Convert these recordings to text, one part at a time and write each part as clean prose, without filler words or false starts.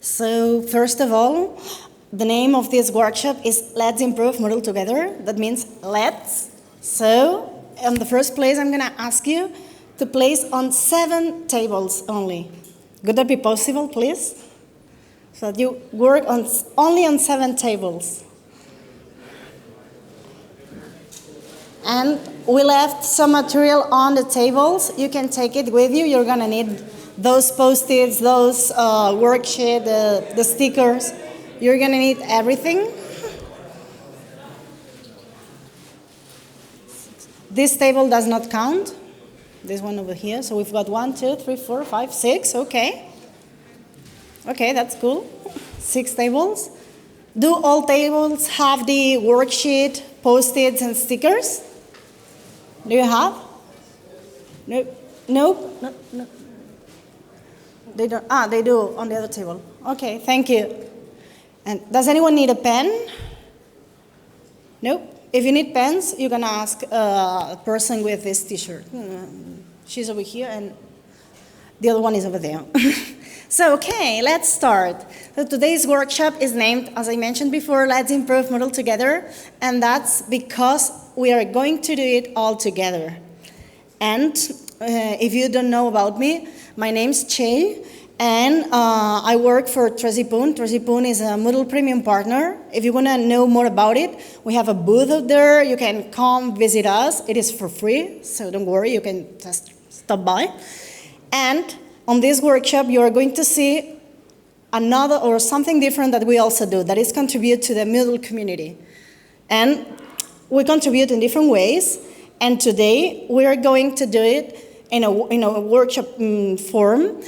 So first of all, the name of this workshop is Let's Improve Moodle Together. That means let's. So in the first place, I'm going to ask you to place on 7 tables only. Would that be possible, please? So that you work only on 7 tables. And we left some material on the tables. You can take it with you. You're going to need those Post-its, those worksheets, the stickers. You're going to need everything. This table does not count. This one over here. So we've got 1, 2, 3, 4, 5, 6. Okay. Okay, that's cool. 6 tables. Do all tables have the worksheet, Post-its, and stickers? Do you have? No. No? No. No. They don't. Ah, they do on the other table. Okay, thank you. And does anyone need a pen? Nope. If you need pens, you can ask a person with this T-shirt. She's over here, and the other one is over there. So, okay, let's start. So today's workshop is named, as I mentioned before, Let's Improve Moodle Together, and that's because we are going to do it all together. And if you don't know about me, my name's Txell, and I work for Txell. Txell is a Moodle Premium partner. If you want to know more about it, we have a booth out there. You can come visit us. It is for free, so don't worry. You can just stop by. And on this workshop, you are going to see another or something different that we also do, that is contribute to the Moodle community. And we contribute in different ways. And today, we are going to do it in a workshop form,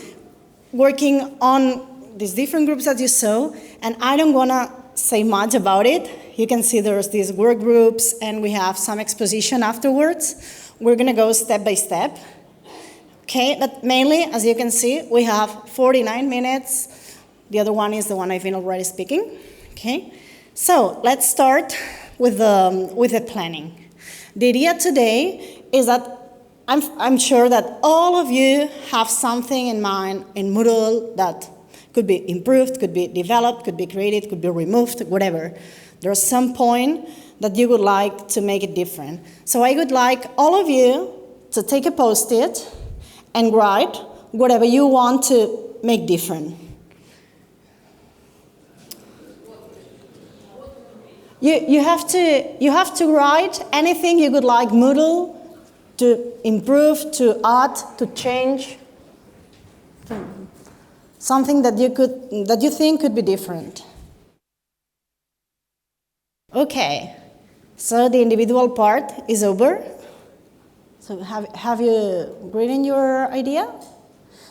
working on these different groups that you saw. And I don't want to say much about it. You can see there's these work groups, and we have some exposition afterwards. We're going to go step by step. Okay, but mainly, as you can see, we have 49 minutes. The other one is the one I've been already speaking. Okay, so let's start with the planning. The idea today is that I'm sure that all of you have something in mind in Moodle that could be improved, could be developed, could be created, could be removed, whatever. There's some point that you would like to make it different. So I would like all of you to take a Post-it and write whatever you want to make different. You have to write anything you would like Moodle to improve, to add, to change. Something that you think could be different. Okay, so the individual part is over. So have you written your idea?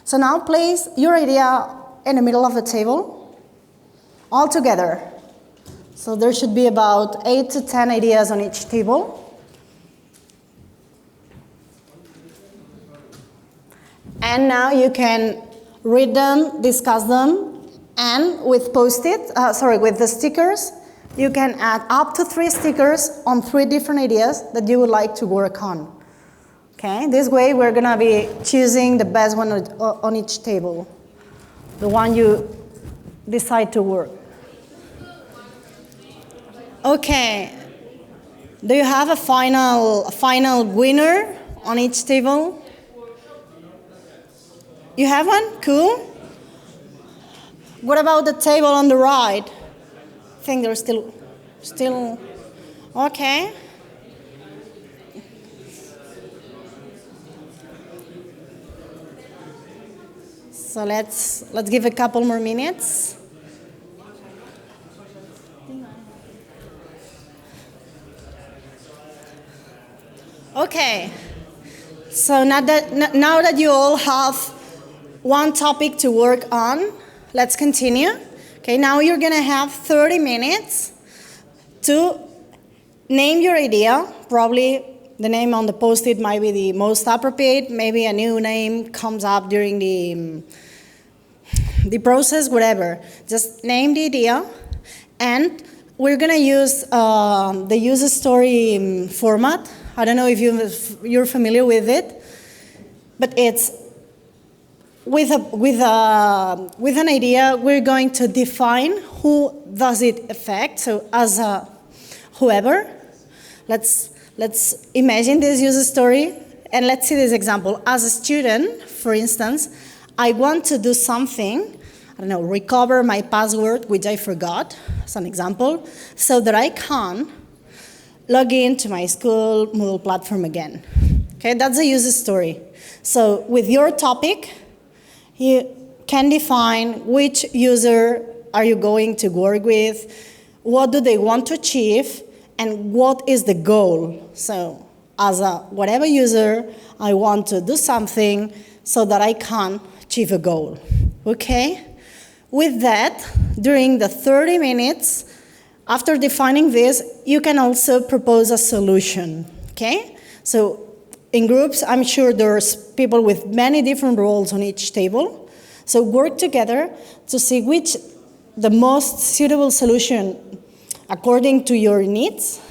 So now place your idea in the middle of the table, all together. So there should be about 8 to 10 ideas on each table. And now you can read them, discuss them, and with with the stickers, you can add up to 3 stickers on 3 different ideas that you would like to work on. Okay, this way we're going to be choosing the best one on each table, the one you decide to work. Okay, do you have a final winner on each table? You have one? Cool. What about the table on the right? I think there's still, okay. So let's give a couple more minutes. Okay. So now that you all have one topic to work on, let's continue. Okay, now you're going to have 30 minutes to name your idea. Probably the name on the Post-it might be the most appropriate. Maybe a new name comes up during the process, whatever. Just name the idea, and we're going to use the user story format. I don't know if you're familiar with it, but it's with an idea, we're going to define who does it affect. So as a whoever, let's imagine this user story, and let's see this example. As a student, for instance, I want to do something, I don't know, recover my password, which I forgot, as an example, so that I can log into my school Moodle platform again. Okay, that's a user story. So with your topic, you can define which user are you going to work with, what do they want to achieve, and what is the goal. So as a whatever user, I want to do something so that I can achieve a goal. Okay? With that, during the 30 minutes, after defining this, you can also propose a solution. Okay? So in groups, I'm sure there's people with many different roles on each table. So work together to see which the most suitable solution according to your needs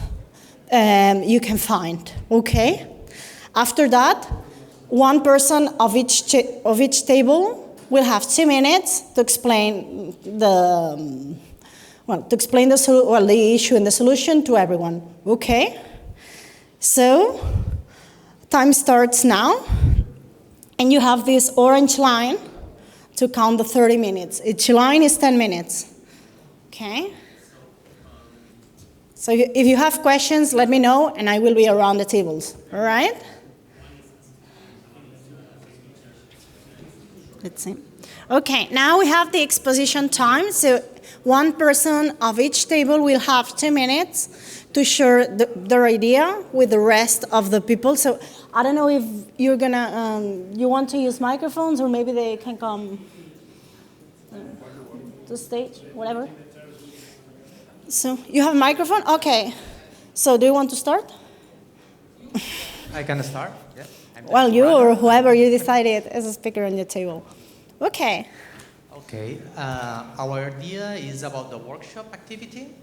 you can find, okay? After that, one person of each table will have 2 minutes to explain the issue and the solution to everyone, okay? So, time starts now, and you have this orange line to count the 30 minutes. Each line is 10 minutes, okay? So if you have questions, let me know, and I will be around the tables, all right? Let's see. Okay, now we have the exposition time. So one person of each table will have 2 minutes to share their idea with the rest of the people. So I don't know if you're gonna, you want to use microphones, or maybe they can come to the stage, whatever. So you have a microphone? Okay. So do you want to start? I can start, yeah. Well, you or whoever you decided as a speaker on your table. Okay. Okay, our idea is about the workshop activity.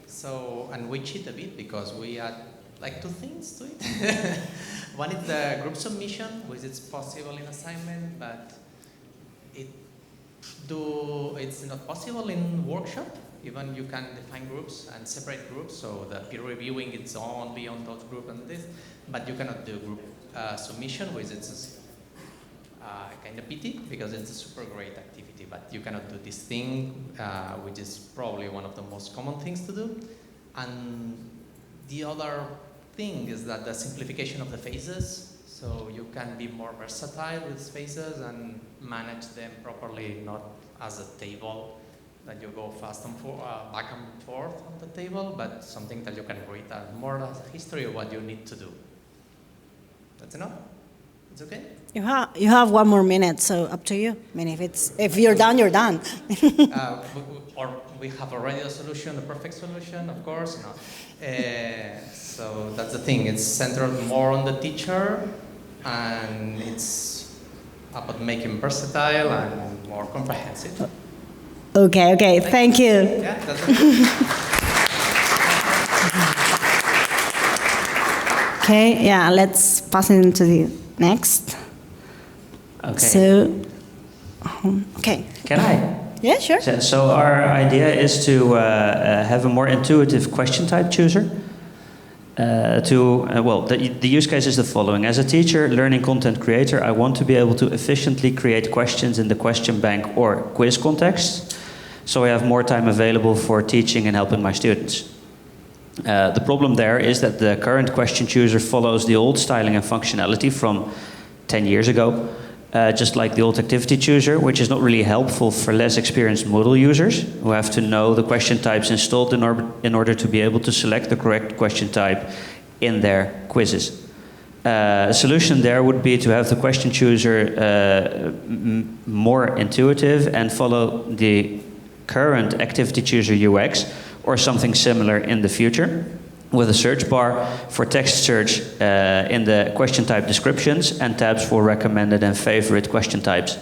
So, and we cheat a bit because we add like 2 things to it. One is the group submission, which is possible in assignment, but it's not possible in workshop. Even you can define groups and separate groups, so the peer reviewing it's only on those group and this, but you cannot do group submission, which is kind of pity because it's a super great activity, but you cannot do this thing, which is probably one of the most common things to do. And the other thing is that the simplification of the phases, so you can be more versatile with phases and manage them properly, not as a table that you go fast and back and forth on the table, but something that you can read more as a history of what you need to do. That's enough? It's okay? You have 1 more minute, so up to you. I mean, if you're done, you're done. Or we have already a solution, the perfect solution, of course. No. So that's the thing. It's centered more on the teacher, and it's about making versatile and more comprehensive. Okay, thank you. Yeah, that's it. Okay, yeah, let's pass it into the next. Okay. So, okay. Can I? Yeah, sure. So our idea is to have a more intuitive question type chooser. The use case is the following. As a teacher, learning content creator, I want to be able to efficiently create questions in the question bank or quiz context, so I have more time available for teaching and helping my students. The problem there is that the current question chooser follows the old styling and functionality from 10 years ago, just like the old activity chooser, which is not really helpful for less experienced Moodle users who have to know the question types installed in order to be able to select the correct question type in their quizzes. A solution there would be to have the question chooser more intuitive and follow the current activity chooser UX or something similar in the future, with a search bar for text search in the question type descriptions and tabs for recommended and favorite question types.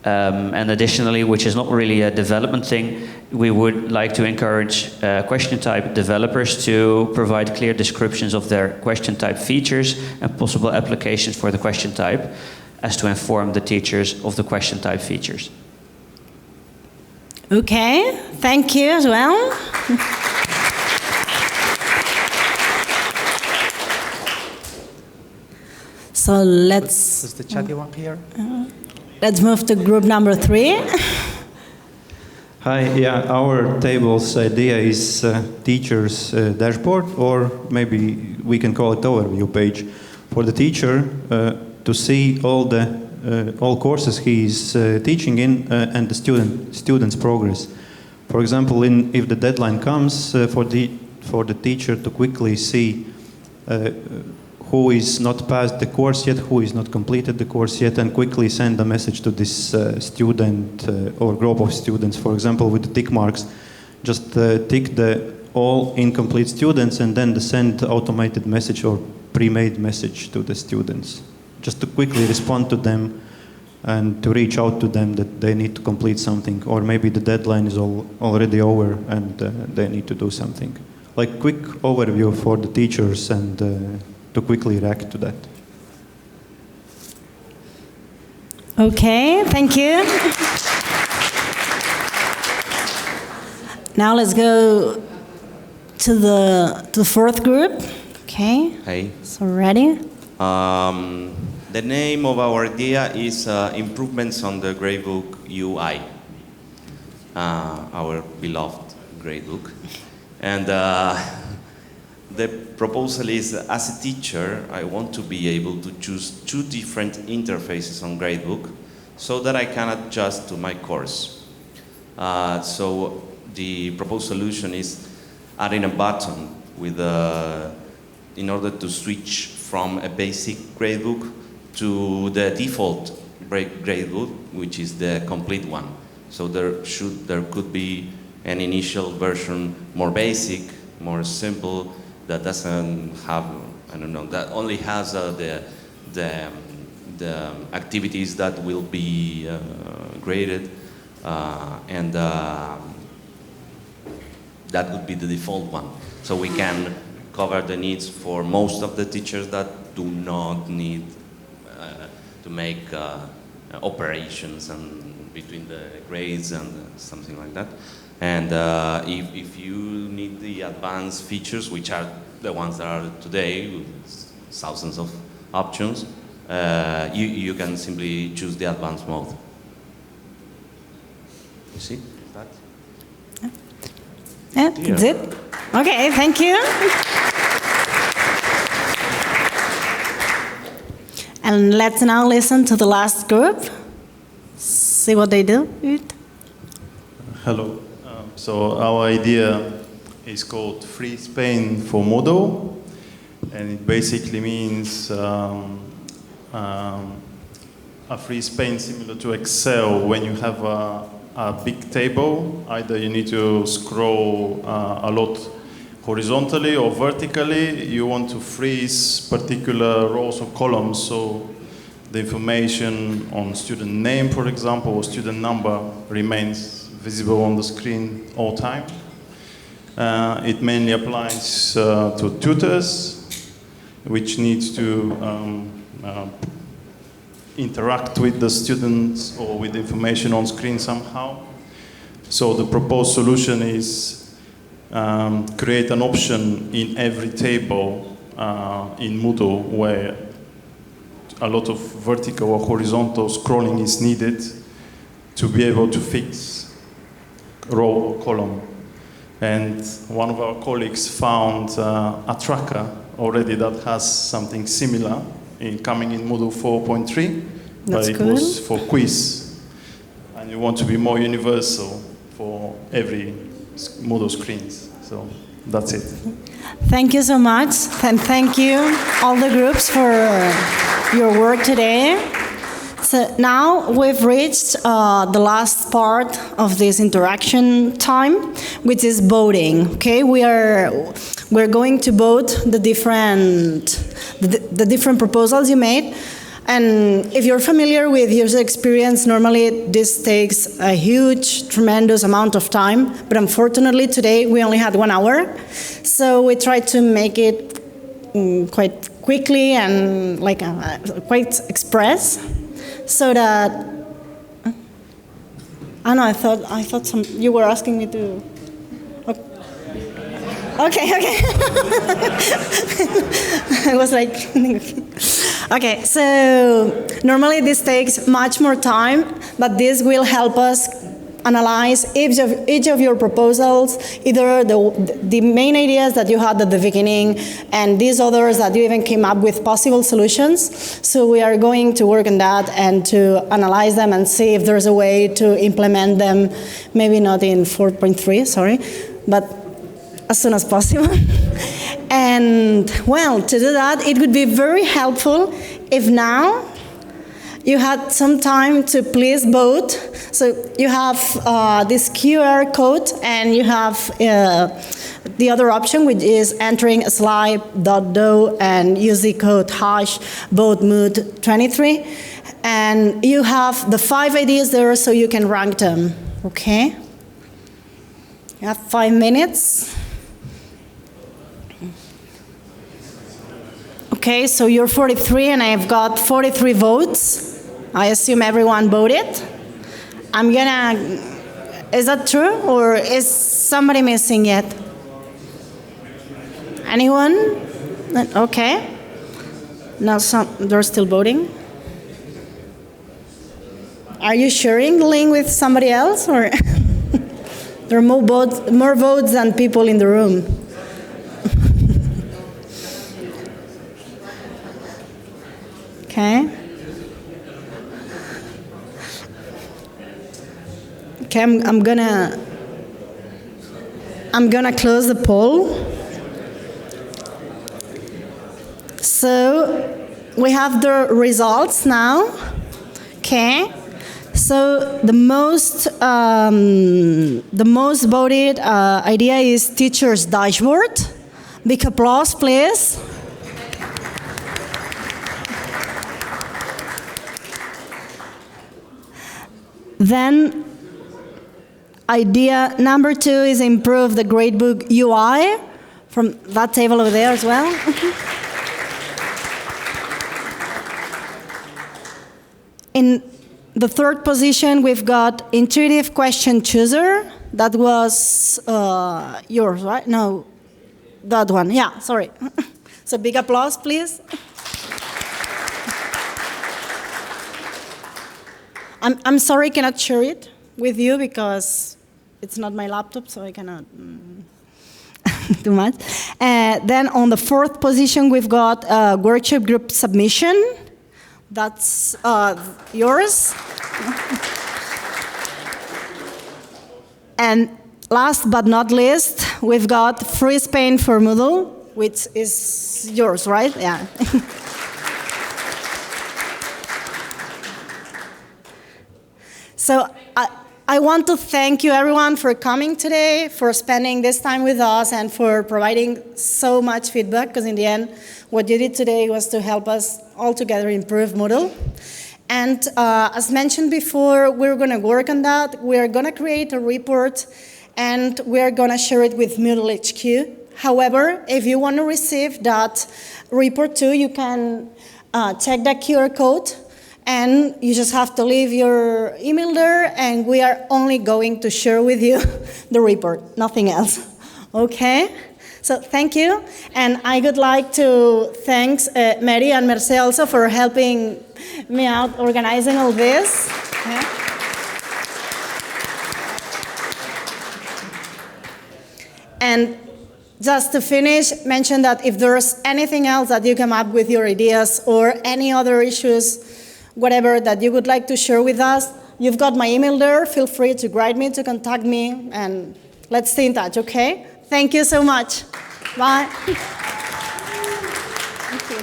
And additionally, which is not really a development thing, we would like to encourage question type developers to provide clear descriptions of their question type features and possible applications for the question type. as to inform the teachers of the question type features. Okay, thank you as well. So let's... Is the chatty one here? Let's move to group number 3. Hi, yeah, our table's idea is teacher's dashboard, or maybe we can call it overview page, for the teacher to see all courses he is teaching in and the student's progress. For example, if the deadline comes for the teacher to quickly see who is not passed the course yet, who is not completed the course yet, and quickly send a message to this student or group of students. For example, with the tick marks, just tick the all incomplete students and then send automated message or pre-made message to the students, just to quickly respond to them and to reach out to them that they need to complete something, or maybe the deadline is already over and they need to do something. Like quick overview for the teachers and to quickly react to that. Okay, thank you. Now let's go to the fourth group. Okay. Hey. So ready? The name of our idea is Improvements on the Gradebook UI, our beloved gradebook. And the proposal is, as a teacher, I want to be able to choose 2 different interfaces on gradebook so that I can adjust to my course. So the proposed solution is adding a button with in order to switch from a basic gradebook to the default gradebook, which is the complete one. So there could be an initial version more basic, more simple, that doesn't have, I don't know, that only has the activities that will be graded, and that would be the default one. So we can cover the needs for most of the teachers that do not need to make operations and between the grades and something like that. And if you need the advanced features, which are the ones that are today, with thousands of options, you can simply choose the advanced mode. You see that? Yeah, that's it. Okay, thank you. And let's now listen to the last group. See what they do. Hello. So our idea is called Free Spain for Moodle, and it basically means a free Spain similar to Excel. When you have a big table, either you need to scroll a lot horizontally or vertically, you want to freeze particular rows or columns, so the information on student name, for example, or student number remains visible on the screen all time. It mainly applies to tutors, which needs to interact with the students or with information on screen somehow. So the proposed solution is create an option in every table in Moodle where a lot of vertical or horizontal scrolling is needed to be able to fix row or column. And one of our colleagues found a tracker already that has something similar coming in Moodle 4.3, but it was for quiz. And you want to be more universal for every Moodle screens. So that's it. Thank you so much, and thank you all the groups for your work today. So now we've reached the last part of this interaction time, which is voting. Okay, we're going to vote the different proposals you made. And if you're familiar with user experience, normally this takes a huge, tremendous amount of time. But unfortunately, today we only had 1 hour. So we tried to make it quite quickly and quite express. so that. Oh no, I thought you were asking me to. Okay. I was like, okay, so normally this takes much more time, but this will help us analyze each of your proposals, either the main ideas that you had at the beginning and these others that you even came up with possible solutions. So we are going to work on that and to analyze them and see if there's a way to implement them, maybe not in 4.3, sorry, but as soon as possible. And well, to do that, it would be very helpful if now you had some time to please vote. So you have this QR code, and you have the other option, which is entering a slide.do and use the code #votemood23. And you have the 5 ideas there, so you can rank them, okay? You have 5 minutes. Okay, so you're 43 and I've got 43 votes. I assume everyone voted. Is that true, or is somebody missing yet? Anyone? Okay. Now they're still voting. Are you sharing the link with somebody else, or there are more votes than people in the room? Okay. Okay, I'm gonna close the poll. So we have the results now. Okay. So the most voted idea is teacher's dashboard. Big applause, please. Then idea number 2 is improve the gradebook UI from that table over there as well. In the 3rd position, we've got intuitive question chooser. That was yours, right? No, that one. Yeah, sorry. So big applause, please. I'm sorry I cannot share it with you because it's not my laptop, so I cannot do much. Then on the 4th position, we've got workshop group submission. That's yours. And last but not least, we've got free Spain for Moodle, which is yours, right? Yeah. So I want to thank you, everyone, for coming today, for spending this time with us, and for providing so much feedback, because in the end, what you did today was to help us all together improve Moodle. And as mentioned before, we're going to work on that. We're going to create a report, and we're going to share it with Moodle HQ. However, if you want to receive that report too, you can check that QR code. And you just have to leave your email there, and we are only going to share with you the report, nothing else. Okay? So thank you. And I would like to thank Mary and Mercé also for helping me out organizing all this. Okay. And just to finish, mention that if there's anything else that you come up with your ideas or any other issues, whatever that you would like to share with us, you've got my email there. Feel free to write me, to contact me, and let's stay in touch, okay? Thank you so much. Bye. Thank you.